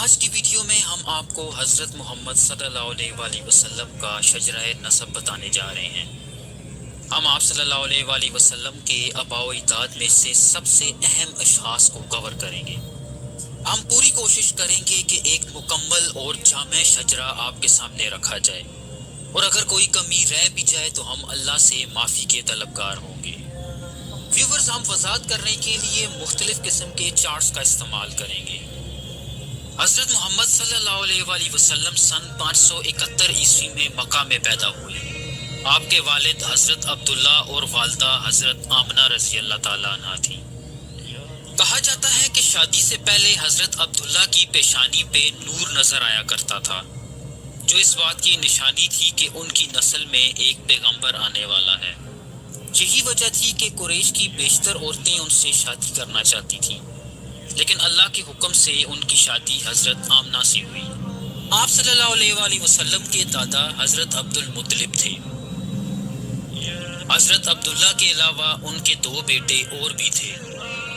آج کی ویڈیو میں ہم آپ کو حضرت محمد صلی اللہ علیہ وآلہ وسلم کا شجرہ نسب بتانے جا رہے ہیں۔ ہم آپ صلی اللہ علیہ وآلہ وسلم کے آباء و اجداد میں سے سب سے اہم اشخاص کو کور کریں گے۔ ہم پوری کوشش کریں گے کہ ایک مکمل اور جامع شجرہ آپ کے سامنے رکھا جائے، اور اگر کوئی کمی رہ بھی جائے تو ہم اللہ سے معافی کے طلبگار ہوں گے۔ ویورز، ہم وضاحت کرنے کے لیے مختلف قسم کے چارٹس کا استعمال کریں گے۔ حضرت محمد صلی اللہ علیہ وآلہ وسلم سن 571 عیسوی میں مکہ میں پیدا ہوئے۔ آپ کے والد حضرت عبداللہ اور والدہ حضرت آمنہ رضی اللہ تعالیٰ عنہ تھیں۔ کہا جاتا ہے کہ شادی سے پہلے حضرت عبداللہ کی پیشانی پہ نور نظر آیا کرتا تھا، جو اس بات کی نشانی تھی کہ ان کی نسل میں ایک پیغمبر آنے والا ہے۔ یہی وجہ تھی کہ قریش کی بیشتر عورتیں ان سے شادی کرنا چاہتی تھیں، لیکن اللہ کے حکم سے ان کی شادی حضرت آمنہ سے ہوئی۔ آپ صلی اللہ علیہ وآلہ وسلم کے دادا حضرت عبد المطلب تھے۔ حضرت عبداللہ کے علاوہ ان کے دو بیٹے اور بھی تھے،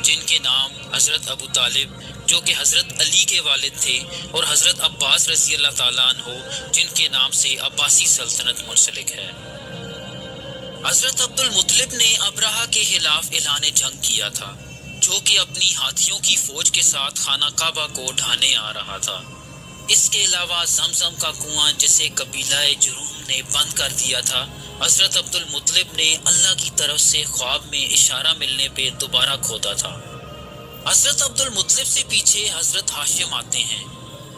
جن کے نام حضرت ابو طالب جو کہ حضرت علی کے والد تھے، اور حضرت عباس رضی اللہ تعالیٰ عنہ جن کے نام سے عباسی سلطنت منسلک ہے۔ حضرت عبد المطلب نے ابرہہ کے خلاف اعلان جنگ کیا تھا، جو کہ اپنی ہاتھیوں کی فوج کے ساتھ خانہ کعبہ کو ڈھانے آ رہا تھا۔ اس کے علاوہ زمزم کا کنواں جسے قبیلہ جرہم نے بند کر دیا تھا، حضرت عبد المطلب نے اللہ کی طرف سے خواب میں اشارہ ملنے پہ دوبارہ کھودا تھا۔ حضرت عبد المطلب سے پیچھے حضرت ہاشم آتے ہیں،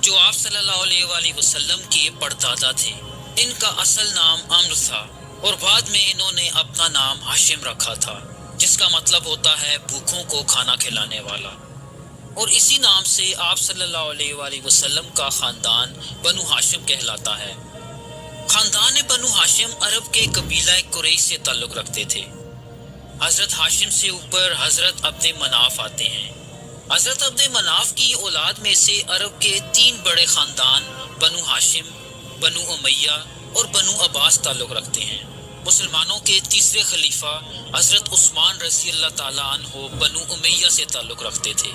جو آپ صلی اللہ علیہ وآلہ وسلم کے پردادا تھے۔ ان کا اصل نام عمرو تھا، اور بعد میں انہوں نے اپنا نام ہاشم رکھا تھا، جس کا مطلب ہوتا ہے بھوکوں کو کھانا کھلانے والا، اور اسی نام سے آپ صلی اللہ علیہ وآلہ وسلم کا خاندان بنو ہاشم کہلاتا ہے۔ خاندان بنو ہاشم عرب کے قبیلہ قریش سے تعلق رکھتے تھے۔ حضرت ہاشم سے اوپر حضرت عبد مناف آتے ہیں۔ حضرت عبد مناف کی اولاد میں سے عرب کے 3 بڑے خاندان بنو ہاشم، بنو امیہ اور بنو عباس تعلق رکھتے ہیں۔ مسلمانوں کے تیسرے خلیفہ حضرت عثمان رضی اللہ تعالیٰ عنہ بنو امیہ سے تعلق رکھتے تھے۔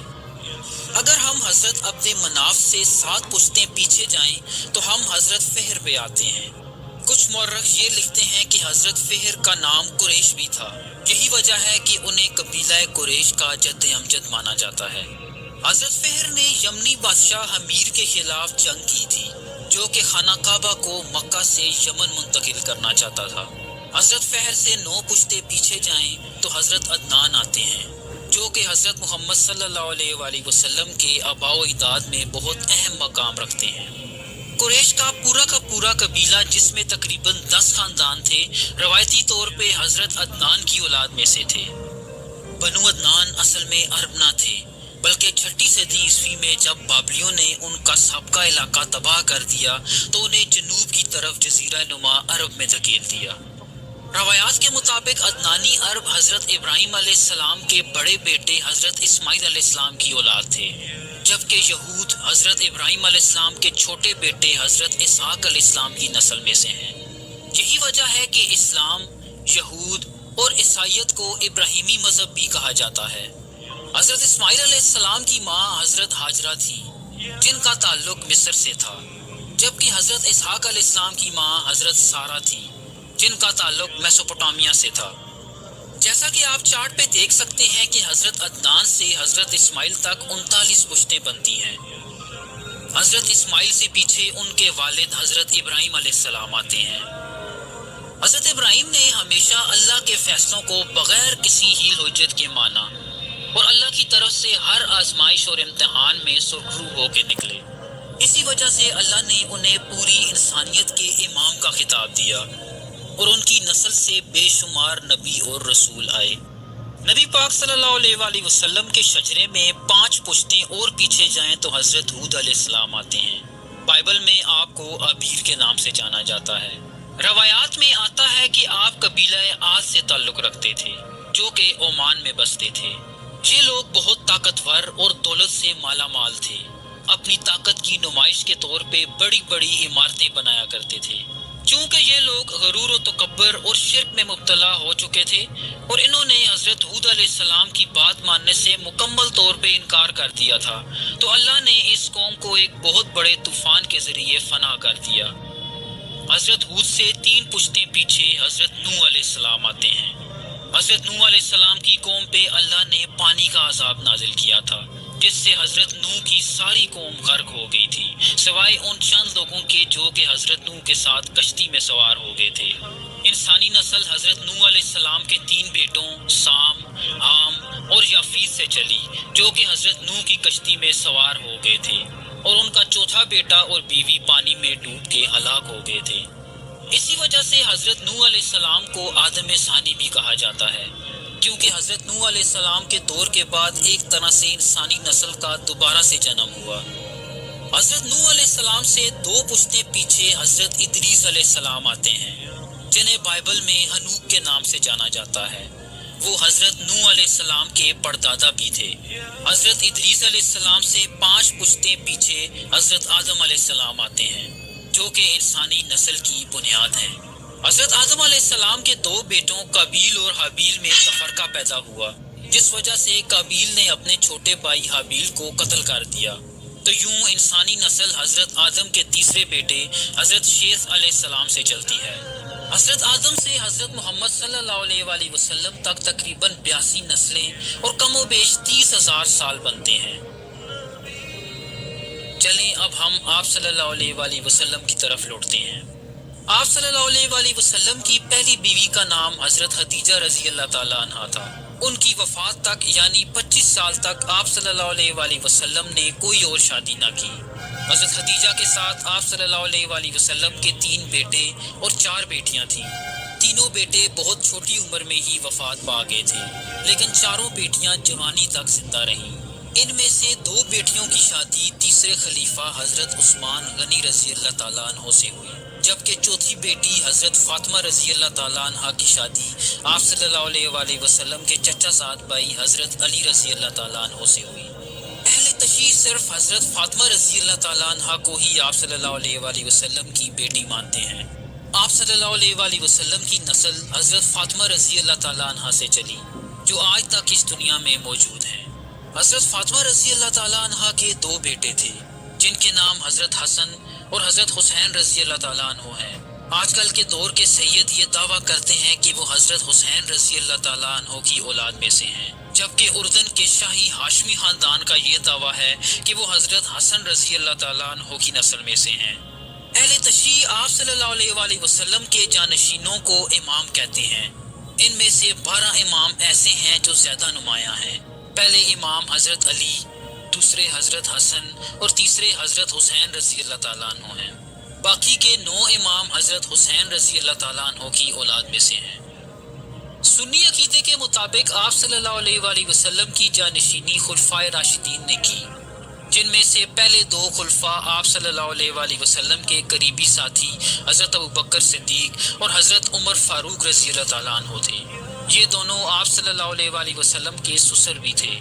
اگر ہم حضرت عبد مناف سے 7 پشتیں پیچھے جائیں تو ہم حضرت فہر پہ آتے ہیں۔ کچھ مورخ یہ لکھتے ہیں کہ حضرت فہر کا نام قریش بھی تھا، یہی وجہ ہے کہ انہیں قبیلہ قریش کا جد امجد مانا جاتا ہے۔ حضرت فہر نے یمنی بادشاہ حمیر کے خلاف جنگ کی تھی، جو کہ خانہ کعبہ کو مکہ سے یمن منتقل کرنا چاہتا تھا۔ حضرت فہر سے 9 پشتے پیچھے جائیں تو حضرت عدنان آتے ہیں، جو کہ حضرت محمد صلی اللہ علیہ وآلہ وسلم کے آباء و اجداد میں بہت اہم مقام رکھتے ہیں۔ قریش کا پورا قبیلہ، جس میں تقریباً 10 خاندان تھے، روایتی طور پہ حضرت عدنان کی اولاد میں سے تھے۔ بنو عدنان اصل میں عرب نہ تھے، بلکہ 6 صدی عیسوی میں جب بابلیوں نے ان کا سابقہ علاقہ تباہ کر دیا تو انہیں جنوب کی طرف جزیرہ نما عرب میں دھکیل دیا۔ روایات کے مطابق عدنانی عرب حضرت ابراہیم علیہ السلام کے بڑے بیٹے حضرت اسماعیل علیہ السلام کی اولاد تھے، جبکہ یہود حضرت ابراہیم علیہ السلام کے چھوٹے بیٹے حضرت اسحاق علیہ السلام کی نسل میں سے ہیں۔ یہی وجہ ہے کہ اسلام، یہود اور عیسائیت کو ابراہیمی مذہب بھی کہا جاتا ہے۔ حضرت اسماعیل علیہ السلام کی ماں حضرت ہاجرہ تھی، جن کا تعلق مصر سے تھا، جبکہ حضرت اسحاق علیہ السلام کی ماں حضرت سارہ تھی، جن کا تعلق میسوپوٹامیہ سے تھا۔ جیسا کہ آپ چارٹ پہ دیکھ سکتے ہیں کہ حضرت عدنان سے حضرت اسماعیل تک 39 پشتیں بنتی ہیں۔ حضرت اسماعیل سے پیچھے ان کے والد حضرت ابراہیم علیہ السلام آتے ہیں۔ حضرت ابراہیم نے ہمیشہ اللہ کے فیصلوں کو بغیر کسی ہیل حجت کے مانا، اور اللہ کی طرف سے ہر آزمائش اور امتحان میں سرخرو ہو کے نکلے۔ اسی وجہ سے اللہ نے انہیں پوری انسانیت کے امام کا خطاب دیا، اور ان کی نسل سے بے شمار نبی اور رسول آئے۔ نبی پاک صلی اللہ علیہ وآلہ وسلم کے شجرے میں 5 پشتیں اور پیچھے جائیں تو حضرت ہود علیہ السلام آتے ہیں۔ بائبل میں آپ کو ابیر کے نام سے جانا جاتا ہے۔ روایات میں آتا ہے کہ آپ قبیلہ عاد سے تعلق رکھتے تھے، جو کہ عمان میں بستے تھے۔ یہ لوگ بہت طاقتور اور دولت سے مالا مال تھے۔ اپنی طاقت کی نمائش کے طور پہ بڑی بڑی عمارتیں بنایا کرتے تھے، چونکہ یہ لوگ غرور و تکبر اور شرک میں مبتلا ہو چکے تھے اور انہوں نے حضرت ہود علیہ السلام کی بات ماننے سے مکمل طور پہ انکار کر دیا تھا، تو اللہ نے اس قوم کو ایک بہت بڑے طوفان کے ذریعے فنا کر دیا۔ حضرت ہود سے 3 پشتیں پیچھے حضرت نوح علیہ السلام آتے ہیں۔ حضرت نوح علیہ السلام کی قوم پہ اللہ نے پانی کا عذاب نازل کیا تھا، جس سے حضرت نوح کی ساری قوم غرق ہو گئی تھی، سوائے ان چند لوگوں کے جو کہ حضرت نوح کے ساتھ کشتی میں سوار ہو گئے تھے۔ انسانی نسل حضرت نوح علیہ السلام کے 3 بیٹوں سام، حام اور یافیت سے چلی، جو کہ حضرت نوح کی کشتی میں سوار ہو گئے تھے، اور ان کا چوتھا بیٹا اور بیوی پانی میں ڈوب کے ہلاک ہو گئے تھے۔ اسی وجہ سے حضرت نوح علیہ السلام کو آدم ثانی بھی کہا جاتا ہے، کیونکہ حضرت نوح علیہ السلام کے دور کے بعد ایک طرح سے انسانی نسل کا دوبارہ سے جنم ہوا۔ حضرت نوح علیہ السلام سے 2 پشتیں پیچھے حضرت ادریس علیہ السلام آتے ہیں، جنہیں بائبل میں ہنوک کے نام سے جانا جاتا ہے۔ وہ حضرت نوح علیہ السلام کے پردادا بھی تھے۔ حضرت ادریس علیہ السلام سے 5 پشتیں پیچھے حضرت آدم علیہ السلام آتے ہیں، جو کہ انسانی نسل کی بنیاد ہے۔ حضرت آدم علیہ السلام کے 2 بیٹوں قابیل اور حابیل میں تفرقہ پیدا ہوا، جس وجہ سے قابیل نے اپنے چھوٹے بھائی حابیل کو قتل کر دیا۔ تو یوں انسانی نسل حضرت آدم کے تیسرے بیٹے حضرت شیث علیہ السلام سے چلتی ہے۔ حضرت آدم سے حضرت محمد صلی اللہ علیہ وآلہ وسلم تک تقریباً 82 نسلیں اور کم و بیش 30,000 سال بنتے ہیں۔ چلیں اب ہم آپ صلی اللہ علیہ وآلہ وسلم کی طرف لوٹتے ہیں۔ آپ صلی اللہ علیہ وآلہ وسلم کی پہلی بیوی کا نام حضرت خدیجہ رضی اللہ تعالیٰ عنہا تھا۔ ان کی وفات تک یعنی 25 سال تک آپ صلی اللہ علیہ وآلہ وسلم نے کوئی اور شادی نہ کی۔ حضرت خدیجہ کے ساتھ آپ صلی اللہ علیہ وآلہ وسلم کے 3 بیٹے اور 4 بیٹیاں تھیں۔ تینوں بیٹے بہت چھوٹی عمر میں ہی وفات پا گئے تھے، لیکن 4 بیٹیاں جوانی تک زندہ رہیں۔ ان میں سے 2 بیٹیوں کی شادی تیسرے خلیفہ حضرت عثمان غنی رضی اللہ تعالیٰ عنہ سے ہوئی، جبکہ چوتھی بیٹی حضرت فاطمہ رضی اللہ تعالیٰ عنہ کی شادی آپ صلی اللہ علیہ وآلہ وسلم کے چچا زاد بھائی حضرت علی رضی اللہ تعالیٰ عنہ سے ہوئی۔ اہل تشیع صرف حضرت فاطمہ رضی اللہ تعالیٰ عنہ کو ہی آپ صلی اللہ علیہ وآلہ وسلم کی بیٹی مانتے ہیں۔ آپ صلی اللہ علیہ وآلہ وسلم کی نسل حضرت فاطمہ رضی اللہ تعالیٰ عنہ سے چلی، جو آج تک اس دنیا میں موجود ہیں۔ حضرت فاطمہ رضی اللہ تعالیٰ عنہ کے 2 بیٹے تھے، جن کے نام حضرت حسن اور حضرت حسین رضی اللہ تعالیٰ عنہ ہیں۔ آج کل کے دور کے سید یہ دعویٰ کرتے ہیں کہ وہ حضرت حسین رضی اللہ تعالیٰ عنہ کی اولاد میں سے ہیں، جبکہ اردن کے شاہی ہاشمی خاندان کا یہ دعویٰ ہے کہ وہ حضرت حسن رضی اللہ تعالیٰ عنہ کی نسل میں سے ہیں۔ اہل تشیع آپ صلی اللہ علیہ وآلہ وسلم کے جانشینوں کو امام کہتے ہیں۔ ان میں سے 12 امام ایسے ہیں جو زیادہ نمایاں ہیں۔ پہلے امام حضرت علی، دوسرے حضرت حسن اور تیسرے حضرت حسین رضی اللہ تعالیٰ عنہ ہیں۔ باقی کے 9 امام حضرت حسین رضی اللہ تعالیٰ عنہ کی اولاد میں سے ہیں۔ سنی عقیدے کے مطابق آپ صلی اللہ علیہ وآلہ وسلم کی جانشینی خلفائے راشدین نے کی، جن میں سے پہلے 2 خلفاء آپ صلی اللہ علیہ وآلہ وسلم کے قریبی ساتھی حضرت ابوبکر صدیق اور حضرت عمر فاروق رضی اللہ تعالیٰ عنہ تھے۔ یہ دونوں آپ صلی اللہ علیہ وآلہ وسلم کے سسر بھی تھے۔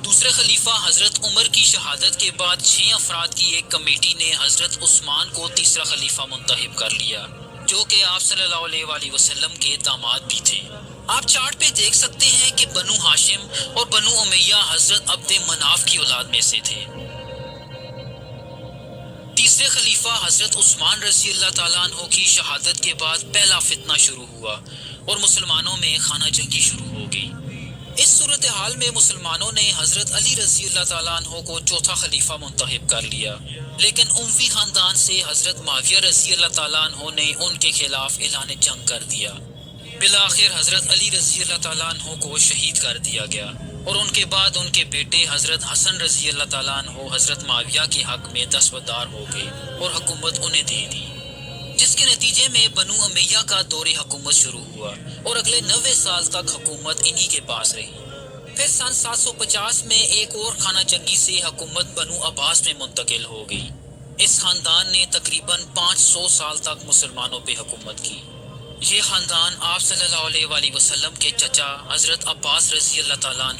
دوسرے خلیفہ حضرت عمر کی شہادت کے بعد 6 افراد کی ایک کمیٹی نے حضرت عثمان کو تیسرا خلیفہ منتخب کر لیا، جو کہ آپ صلی اللہ علیہ وآلہ وسلم کے داماد بھی تھے۔ آپ چارٹ پہ دیکھ سکتے ہیں کہ بنو ہاشم اور بنو امیہ حضرت عبد مناف کی اولاد میں سے تھے۔ تیسرے خلیفہ حضرت عثمان رضی اللہ تعالیٰ عنہ کی شہادت کے بعد پہلا فتنہ شروع ہوا اور مسلمانوں میں خانہ جنگی شروع ہو گئی۔ اس صورتحال میں مسلمانوں نے حضرت علی رضی اللہ تعالیٰ عنہ کو چوتھا خلیفہ منتخب کر لیا، لیکن اموی خاندان سے حضرت معاویہ رضی اللہ تعالیٰ عنہ نے ان کے خلاف اعلان جنگ کر دیا۔ بالآخر حضرت علی رضی اللہ تعالیٰ عنہ کو شہید کر دیا گیا، اور ان کے بعد ان کے بیٹے حضرت حسن رضی اللہ تعالیٰ عنہ حضرت معاویہ کے حق میں دستبردار ہو گئے اور حکومت انہیں دے دی، جس کے نتیجے میں بنو امیہ کا دور حکومت شروع ہوا اور اگلے 90 سال تک حکومت انہی کے پاس رہی۔ پھر سن 750 میں ایک اور خانہ جنگی سے حکومت بنو عباس میں منتقل ہو گئی۔ اس خاندان نے تقریباً 500 سال تک مسلمانوں پہ حکومت کی۔ یہ خاندان آپ صلی اللہ علیہ وآلہ وسلم کے چچا حضرت عباس رضی اللہ تعالیٰ عنہ